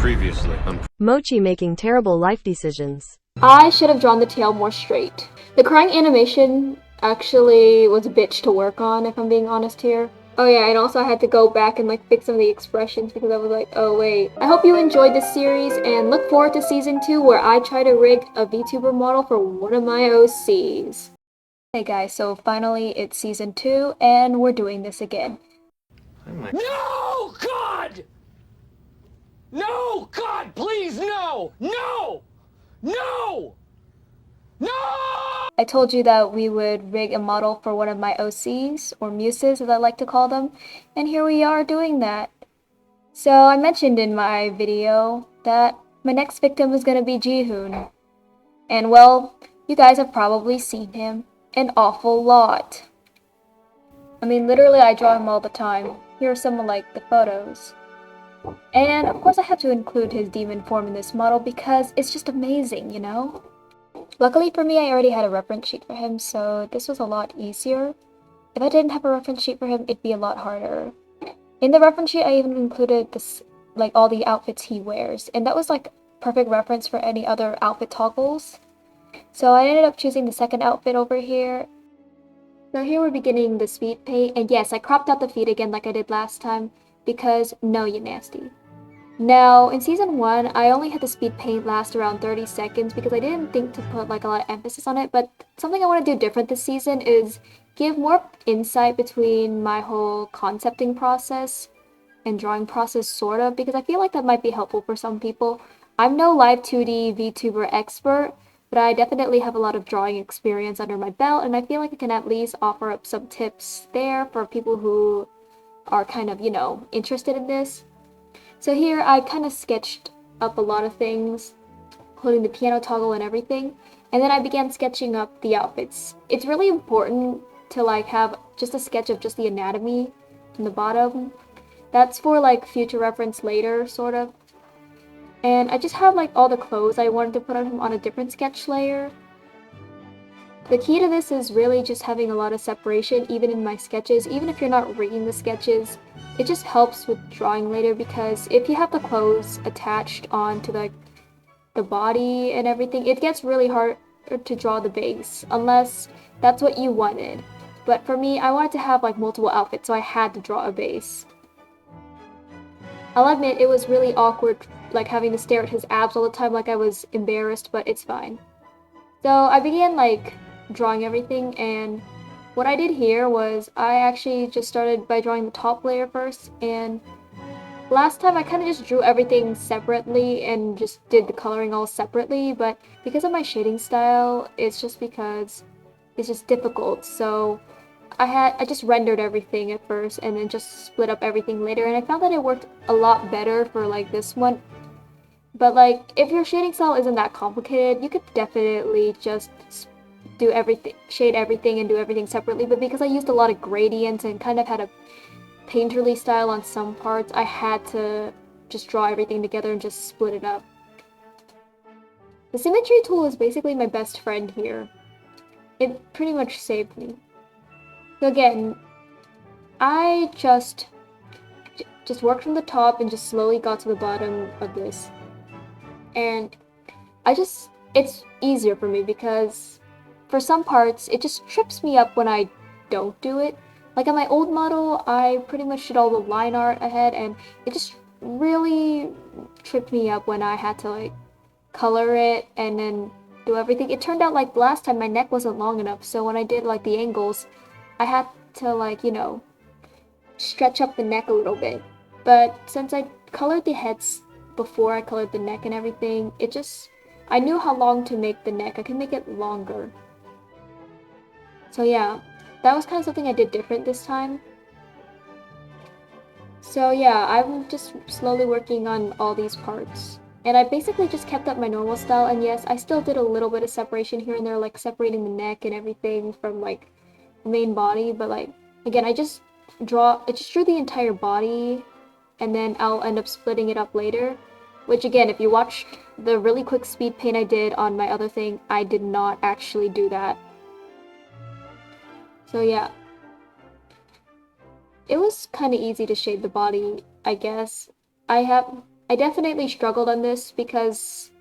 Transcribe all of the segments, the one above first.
Previously on Mochi making terrible life decisions. I should have drawn the tail more straight. The crying animation actually was a bitch to work on, if I'm being honest here. Oh yeah, and also I had to go back and like fix some of the expressions because I was like, oh wait. I hope you enjoyed this series and look forward to season 2 where I try to rig a VTuber model for one of my OCs. Hey guys, so finally it's season 2 and we're doing this again. No, God! No, God, please, no! No! No! No! I told you that we would rig a model for one of my OCs, or muses as I like to call them, and here we are doing that. So I mentioned in my video that my next victim is going to be Jihoon. And well, you guys have probably seen him an awful lot. I mean, literally I draw him all the time. Here are some of like the photos. And of course I have to include his demon form in this model because it's just amazing, you know? Luckily for me, I already had a reference sheet for him, so this was a lot easier. If I didn't have a reference sheet for him, it'd be a lot harder. In the reference sheet, I even included this, like all the outfits he wears, and that was like perfect reference for any other outfit toggles. So I ended up choosing the second outfit over here. So here we're beginning the speed paint, and yes, I cropped out the feet again like I did last time, because no, you nasty. Now, in season 1, I only had the speed paint last around 30 seconds because I didn't think to put like a lot of emphasis on it, but something I want to do different this season is give more insight between my whole concepting process and drawing process sort of, because I feel like that might be helpful for some people. I'm no Live2d VTuber expert, but I definitely have a lot of drawing experience under my belt, and I feel like I can at least offer up some tips there for people who are kind of, you know, interested in this. So here I kind of sketched up a lot of things, including the piano toggle and everything, and then I began sketching up the outfits. It's really important to like have just a sketch of just the anatomy in the bottom. That's for like future reference later, sort of. And I just have like all the clothes I wanted to put on him on a different sketch layer. The key to this is really just having a lot of separation, even in my sketches. Even if you're not rigging the sketches, it just helps with drawing later, because if you have the clothes attached onto like the body and everything, it gets really hard to draw the base, unless that's what you wanted. But for me, I wanted to have like multiple outfits, so I had to draw a base. I'll admit it was really awkward, like having to stare at his abs all the time like I was embarrassed, but it's fine. So I began like drawing everything, and what I did here was I actually just started by drawing the top layer first, and last time I kind of just drew everything separately and just did the coloring all separately, but because of my shading style, it's just because it's just difficult, so I just rendered everything at first and then just split up everything later, and I found that it worked a lot better for like this one. But like, if your shading style isn't that complicated, you could definitely just do everything, shade everything and do everything separately, but because I used a lot of gradients and kind of had a painterly style on some parts, I had to just draw everything together and just split it up. The symmetry tool is basically my best friend here. It pretty much saved me. So again, I just worked from the top and just slowly got to the bottom of this. And it's easier for me because for some parts, it just trips me up when I don't do it. Like on my old model, I pretty much did all the line art ahead, and it just really tripped me up when I had to like color it and then do everything. It turned out like last time my neck wasn't long enough, so when I did like the angles, I had to like, you know, stretch up the neck a little bit. But since I colored the heads before I colored the neck and everything, I knew how long to make the neck. I can make it longer. So yeah, that was kind of something I did different this time. So yeah, I'm just slowly working on all these parts. And I basically just kept up my normal style, and yes, I still did a little bit of separation here and there, like separating the neck and everything from like the main body, but like, again, I just drew the entire body, and then I'll end up splitting it up later. Which again, if you watch the really quick speed paint I did on my other thing, I did not actually do that. So yeah. It was kind of easy to shade the body, I guess. I have I definitely struggled on this because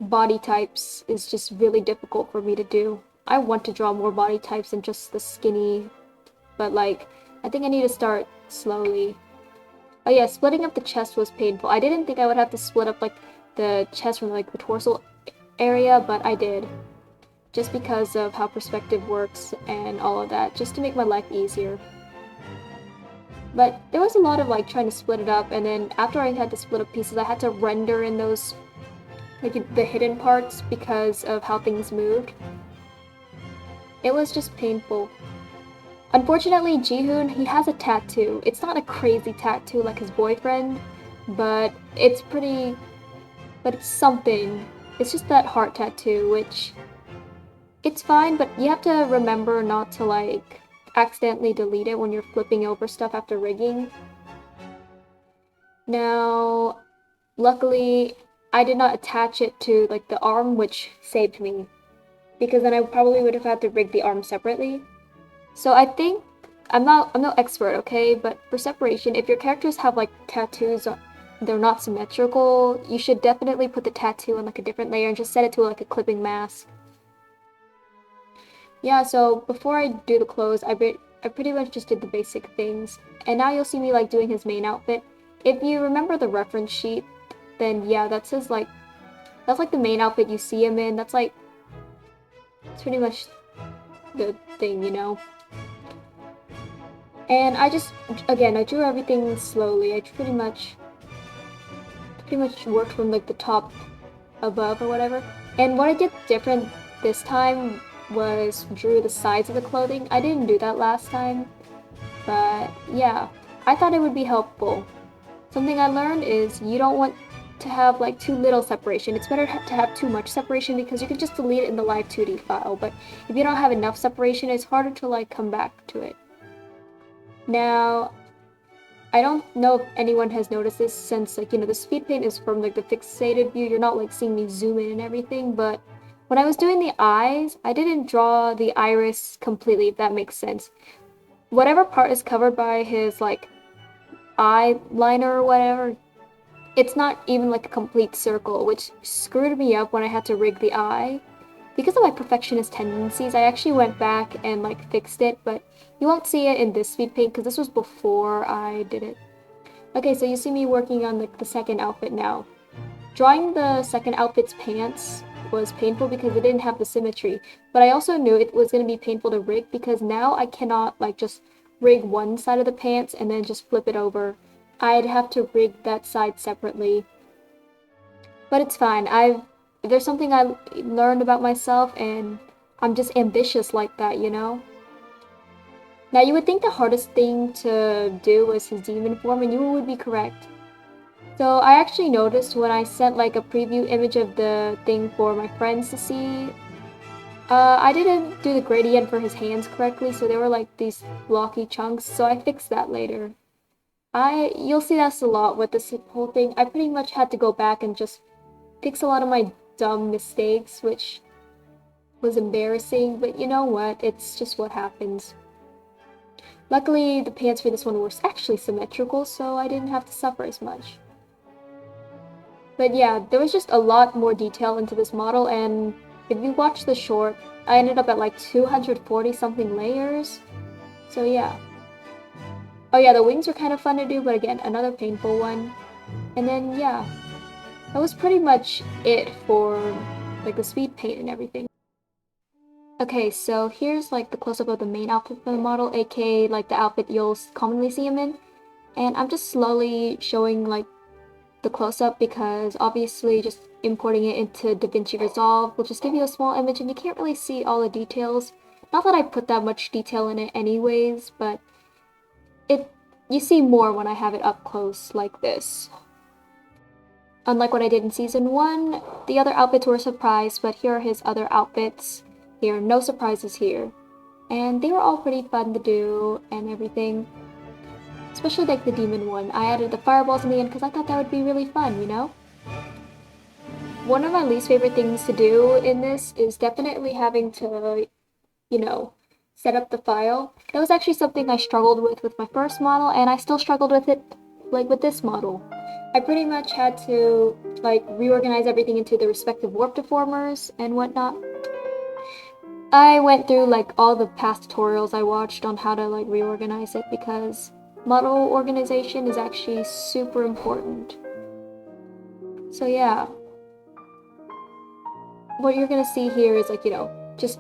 body types is just really difficult for me to do. I want to draw more body types than just the skinny, but like, I think I need to start slowly. Oh yeah, splitting up the chest was painful. I didn't think I would have to split up like the chest from like the torso area, but I did. Just because of how perspective works and all of that, just to make my life easier. But there was a lot of like trying to split it up, and then after I had to split up pieces, I had to render in those, like the hidden parts because of how things moved. It was just painful. Unfortunately, Jihoon, he has a tattoo. It's not a crazy tattoo like his boyfriend, but it's something. It's just that heart tattoo, which, it's fine, but you have to remember not to like accidentally delete it when you're flipping over stuff after rigging. Now, luckily, I did not attach it to like the arm, which saved me, because then I probably would have had to rig the arm separately. So I think, I'm no expert, okay, but for separation, if your characters have like tattoos, they're not symmetrical, you should definitely put the tattoo on like a different layer and just set it to like a clipping mask. Yeah, so before I do the clothes, I pretty much just did the basic things, and now you'll see me like doing his main outfit. If you remember the reference sheet, then yeah, that's like the main outfit you see him in. That's like, it's pretty much the thing, you know? And I just, again, I drew everything slowly. I pretty much worked from like the top above or whatever. And what I did different this time was drew the sides of the clothing. I didn't do that last time, but yeah, I thought it would be helpful. Something I learned is you don't want to have like too little separation. It's better to have too much separation because you can just delete it in the Live2d file, but if you don't have enough separation, it's harder to like come back to it. Now, I don't know if anyone has noticed this since like, you know, the speed paint is from like the fixated view. You're not like seeing me zoom in and everything, but when I was doing the eyes, I didn't draw the iris completely, if that makes sense. Whatever part is covered by his like eyeliner or whatever, it's not even like a complete circle, which screwed me up when I had to rig the eye. Because of my perfectionist tendencies, I actually went back and like fixed it, but you won't see it in this speed paint because this was before I did it. Okay, so you see me working on like the second outfit now. Drawing the second outfit's pants was painful because it didn't have the symmetry, but I also knew it was going to be painful to rig because now I cannot like just rig one side of the pants and then just flip it over. I'd have to rig that side separately. But it's fine. There's something I learned about myself, and I'm just ambitious like that, you know? Now, you would think the hardest thing to do was his demon form, and you would be correct. So I actually noticed when I sent like a preview image of the thing for my friends to see, I didn't do the gradient for his hands correctly, so they were like these blocky chunks, so I fixed that later. You'll see that's a lot with this whole thing. I pretty much had to go back and just fix a lot of my dumb mistakes, which was embarrassing, but you know what, it's just what happens. Luckily, the pants for this one were actually symmetrical, so I didn't have to suffer as much. But yeah, there was just a lot more detail into this model, and if you watch the short, I ended up at like 240 something layers, so yeah. Oh yeah, the wings were kind of fun to do, but again, another painful one. And then yeah, that was pretty much it for like the speed paint and everything. Okay, so here's like the close-up of the main outfit for the model, aka like the outfit you'll commonly see him in. And I'm just slowly showing like the close-up because obviously just importing it into Davinci Resolve will just give you a small image and you can't really see all the details. Not that I put that much detail in it anyways, but you see more when I have it up close like this. Unlike what I did in Season 1, the other outfits were a surprise, but here are his other outfits. There are no surprises here. And they were all pretty fun to do and everything. Especially like the demon one. I added the fireballs in the end because I thought that would be really fun, you know? One of my least favorite things to do in this is definitely having to, you know, set up the file. That was actually something I struggled with my first model, and I still struggled with it like with this model. I pretty much had to like reorganize everything into the respective warp deformers and whatnot. I went through like all the past tutorials I watched on how to like reorganize it because model organization is actually super important. So yeah, what you're gonna see here is like, you know, just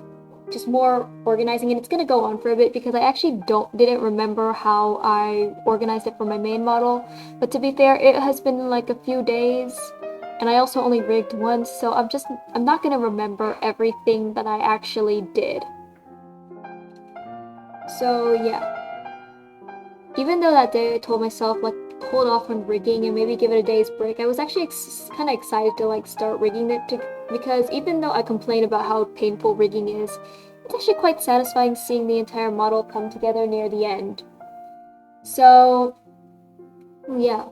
more organizing, and it's gonna go on for a bit because I actually didn't remember how I organized it for my main model. But to be fair, it has been like a few days, and I also only rigged once, so I'm not gonna remember everything that I actually did. So yeah. Even though that day I told myself like hold off on rigging and maybe give it a day's break, I was actually kind of excited to like start rigging it because even though I complain about how painful rigging is, it's actually quite satisfying seeing the entire model come together near the end. So yeah,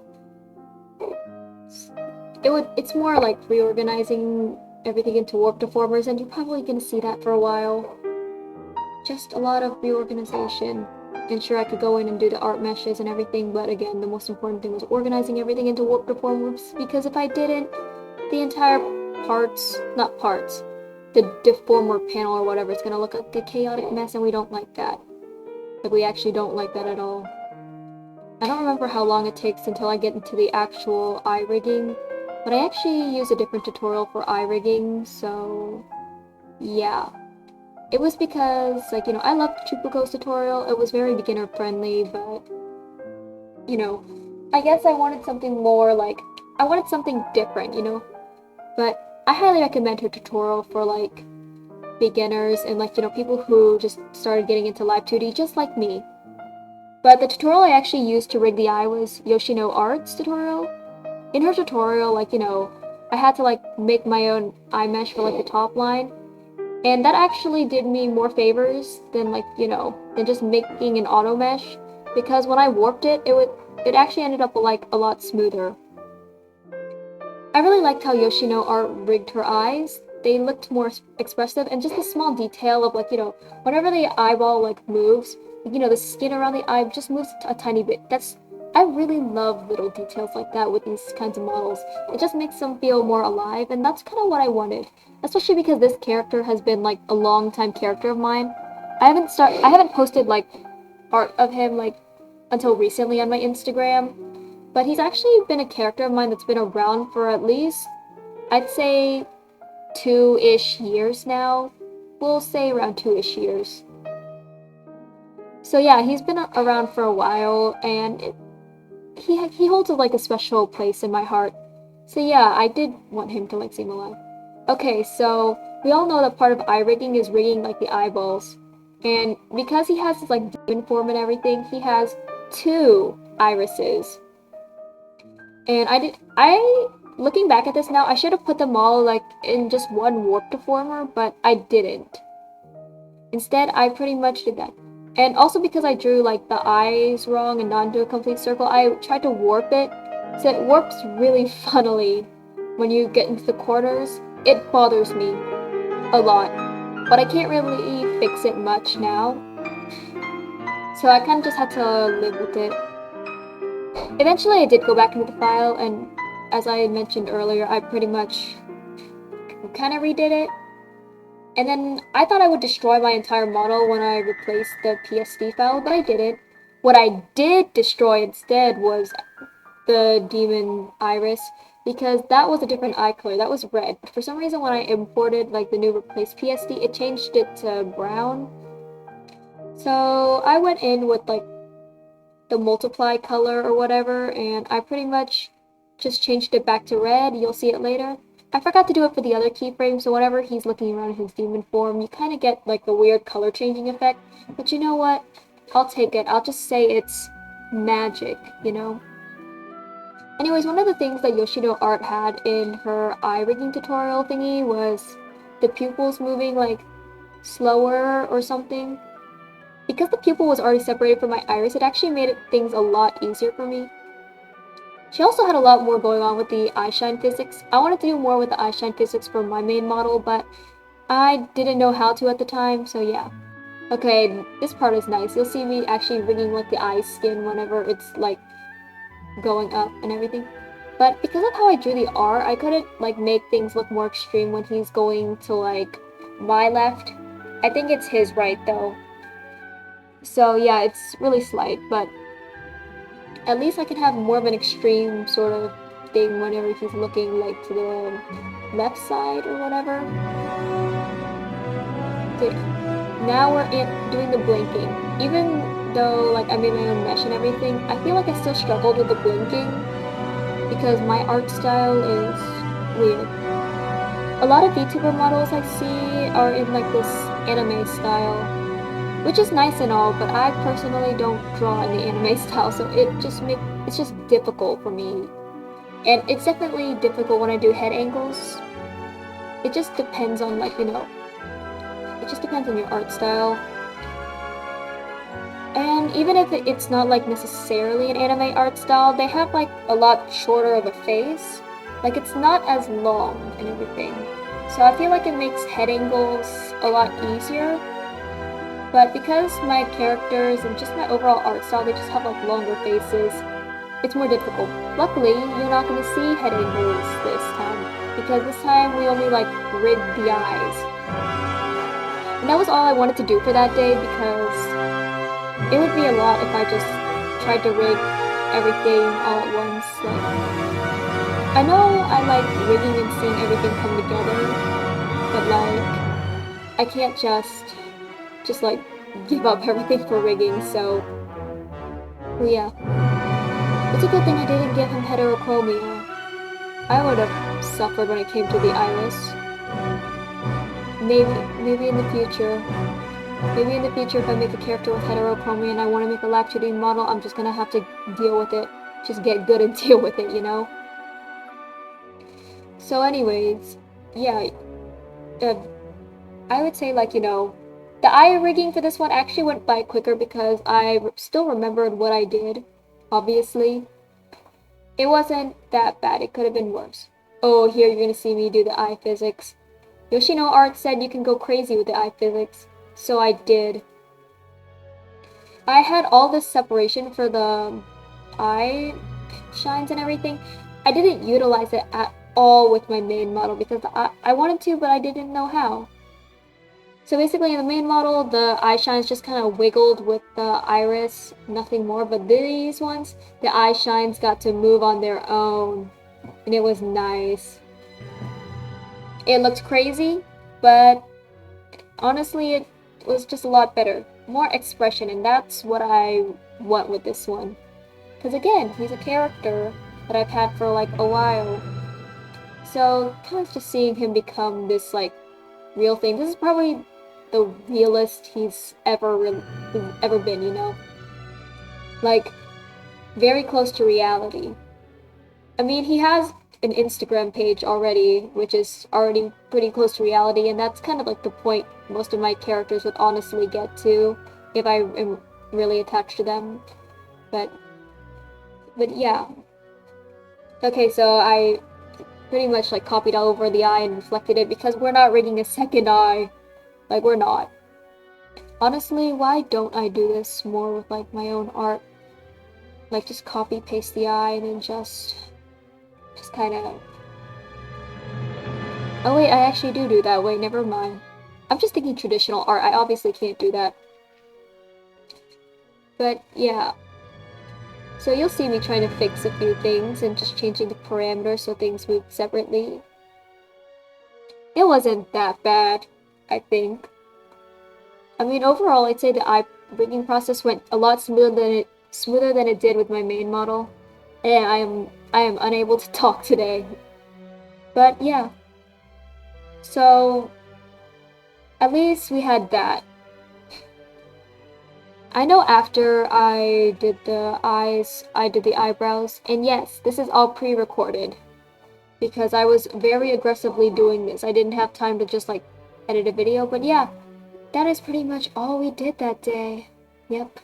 it's more like reorganizing everything into warp deformers, and you're probably gonna see that for a while. Just a lot of reorganization. And sure, I could go in and do the art meshes and everything, but again, the most important thing was organizing everything into warp deformers, because if I didn't, the entire the deformer panel or whatever, it's gonna look like a chaotic mess, and we don't like that. Like, we actually don't like that at all. I don't remember how long it takes until I get into the actual eye rigging, but I actually use a different tutorial for eye rigging, so yeah. It was because, like, you know, I loved Chupaco's tutorial. It was very beginner friendly, but, you know, I guess I wanted something more, like, I wanted something different, you know? But I highly recommend her tutorial for, like, beginners and, like, you know, people who just started getting into Live2d just like me. But the tutorial I actually used to rig the eye was Yoshino Art's tutorial. In her tutorial, like, you know, I had to, like, make my own eye mesh for, like, the top line. And that actually did me more favors than, like, you know, than just making an auto mesh, because when I warped it, it actually ended up like a lot smoother. I really liked how Yoshino Art rigged her eyes. They looked more expressive, and just the small detail of, like, you know, whenever the eyeball like moves, you know, the skin around the eye just moves a tiny bit. I really love little details like that with these kinds of models. It just makes them feel more alive, and that's kind of what I wanted. Especially because this character has been like a long-time character of mine. I haven't posted like art of him like until recently on my Instagram, but he's actually been a character of mine that's been around for at least, I'd say, 2-ish years now. We'll say around 2-ish years. So yeah, he's been around for a while, and he holds like a special place in my heart. So yeah, I did want him to like seem alive. Okay, so we all know that part of eye rigging is rigging like the eyeballs. And because he has his like demon form and everything, he has 2 irises. And looking back at this now, I should have put them all like in just one warp deformer, but I didn't. Instead, I pretty much did that. And also because I drew like the eyes wrong and not into a complete circle, I tried to warp it. So it warps really funnily when you get into the corners. It bothers me a lot, but I can't really fix it much now. So I kind of just had to live with it. Eventually I did go back into the file, and as I mentioned earlier, I pretty much kind of redid it. And then I thought I would destroy my entire model when I replaced the PSD file, but I didn't. What I did destroy instead was the demon iris, because that was a different eye color. That was red. For some reason, when I imported like the new replaced PSD, it changed it to brown. So I went in with like the multiply color or whatever, and I pretty much just changed it back to red. You'll see it later. I forgot to do it for the other keyframe, so whenever he's looking around in his demon form, you kind of get like the weird color changing effect. But you know what? I'll take it. I'll just say it's magic, you know? Anyways, one of the things that Yoshino Art had in her eye rigging tutorial thingy was the pupils moving like slower or something. Because the pupil was already separated from my iris, it actually made things a lot easier for me. She also had a lot more going on with the eyeshine physics. I wanted to do more with the eyeshine physics for my main model, but I didn't know how to at the time, so yeah. Okay, this part is nice. You'll see me actually rigging like the eye skin whenever it's like going up and everything. But because of how I drew the R, I couldn't like make things look more extreme when he's going to like my left. I think it's his right though. So yeah, it's really slight, but at least I can have more of an extreme sort of thing whenever he's looking like to the left side or whatever. Okay, now we're doing the blinking. Even though like I made my own mesh and everything, I feel like I still struggled with the blinking because my art style is weird. A lot of VTuber models I see are in like this anime style, which is nice and all, but I personally don't draw in the anime style, so it's just difficult for me. And it's definitely difficult when I do head angles. It just depends on like, you know, it just depends on your art style. And even if it's not like necessarily an anime art style, they have like a lot shorter of a face. Like it's not as long and everything. So I feel like it makes head angles a lot easier. But because my characters and just my overall art style, they just have like longer faces, it's more difficult. Luckily, you're not going to see head angles this time, because this time we only like rigged the eyes. And that was all I wanted to do for that day, because it would be a lot if I just tried to rig everything all at once. Like, I know I like rigging and seeing everything come together, but like, I can't just like give up everything for rigging, so yeah. It's a good thing I didn't give him heterochromia. I would have suffered when it came to the iris. Maybe in the future. Maybe in the future if I make a character with heterochromia and I want to make a Live2d model, I'm just gonna have to deal with it. Just get good and deal with it, you know? So anyways, yeah. I would say like, you know, the eye rigging for this one actually went by quicker because I still remembered what I did, obviously. It wasn't that bad, it could have been worse. Oh, here you're gonna see me do the eye physics. Yoshino Art said you can go crazy with the eye physics, so I did. I had all this separation for the eye shines and everything. I didn't utilize it at all with my main model because I wanted to, but I didn't know how. So basically in the main model, the eye shines just kind of wiggled with the iris, nothing more, but these ones, the eye shines got to move on their own, and it was nice. It looked crazy, but honestly it was just a lot better. More expression, and that's what I want with this one. Because again, he's a character that I've had for like a while. So kind of just seeing him become this like real thing. This is probably the realest he's ever been, you know? Like, very close to reality. I mean, he has an Instagram page already, which is already pretty close to reality, and that's kind of like the point most of my characters would honestly get to if I am really attached to them. But yeah. Okay, so I pretty much like copied all over the eye and reflected it because we're not rigging a second eye. Like, we're not. Honestly, why don't I do this more with like my own art? Like, just copy paste the eye and then just kind of... Oh wait, I actually do that. Wait, never mind. I'm just thinking traditional art. I obviously can't do that. But yeah. So you'll see me trying to fix a few things and just changing the parameters so things move separately. It wasn't that bad, I think. I mean, overall, I'd say the eye rigging process went a lot smoother than it did with my main model. And I am unable to talk today. But yeah. So at least we had that. I know after I did the eyes, I did the eyebrows, and yes, this is all pre-recorded because I was very aggressively doing this. I didn't have time to just like edit a video, but yeah, that is pretty much all we did that day. Yep.